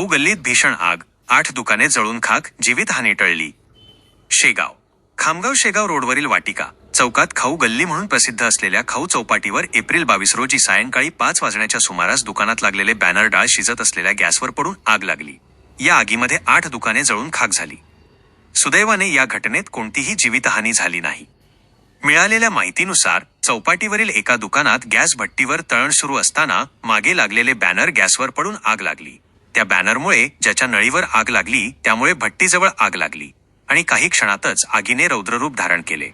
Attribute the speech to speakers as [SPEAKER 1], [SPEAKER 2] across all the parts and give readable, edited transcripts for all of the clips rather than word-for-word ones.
[SPEAKER 1] खाऊ गल्लीत भीषण आग, 8 दुकाने जळून खाक, जीवितहानी टळली. शेगाव. खामगाव शेगाव रोडवरील वाटिका चौकात खाऊ गल्ली म्हणून प्रसिद्ध असलेल्या खाऊ चौपाटीवर एप्रिल 22 रोजी सायंकाळी 5 वाजण्याच्या सुमारास दुकानात लागलेले बॅनर डाळ शिजत असलेल्या गॅसवर पडून आग लागली. या आगीमध्ये 8 दुकाने जळून खाक झाली. सुदैवाने या घटनेत कोणतीही जीवितहानी झाली नाही. मिळालेल्या माहितीनुसार चौपाटीवरील एका दुकानात गॅस भट्टीवर तळण सुरू असताना मागे लागलेले बॅनर गॅसवर पडून आग लागली. त्या बॅनरमुळे ज्याच्या नळीवर आग लागली त्यामुळे भट्टीजवळ आग लागली आणि काही क्षणातच आगीने रौद्ररूप धारण केले.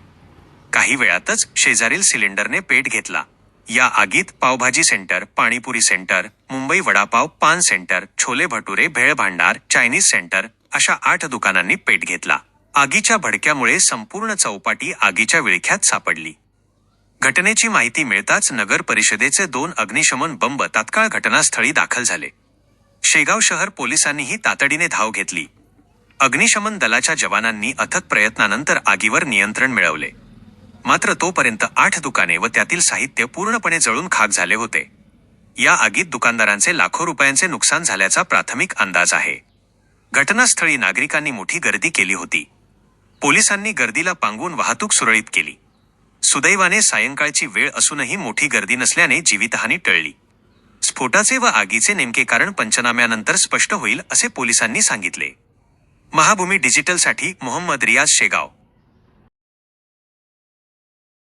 [SPEAKER 1] काही वेळातच शेजारील सिलेंडरने पेट घेतला. या आगीत पावभाजी सेंटर, पाणीपुरी सेंटर, मुंबई वडापाव, पान सेंटर, छोले भटुरे, भेळ भांडार, चायनीज सेंटर अशा 8 दुकानांनी पेट घेतला. आगीच्या भडक्यामुळे संपूर्ण चौपाटी आगीच्या विळख्यात सापडली. घटनेची माहिती मिळताच नगर परिषदेचे 2 अग्निशमन बंब तात्काळ घटनास्थळी दाखल झाले. शेगाव शहर पोलिसांनीही तातडीने धाव घेतली. अग्निशमन दलाच्या जवानांनी अथक प्रयत्नानंतर आगीवर नियंत्रण मिळवले. मात्र तोपर्यंत 8 दुकाने व त्यातील साहित्य पूर्णपणे जळून खाक झाले होते. या आगीत दुकानदारांचे लाखो रुपयांचे नुकसान झाल्याचा प्राथमिक अंदाज आहे. घटनास्थळी नागरिकांनी मोठी गर्दी केली होती. पोलिसांनी गर्दीला पांगवून वाहतूक सुरळीत केली. सुदैवाने सायंकाळची वेळ असूनही मोठी गर्दी नसल्याने जीवितहानी टळली. स्फोटाचे व आगीचे नेमके कारण पंचनाम्यानंतर स्पष्ट होईल असे पोलिसांनी सांगितले. महाभूमी डिजिटलसाठी मोहम्मद रियाज, शेगाव.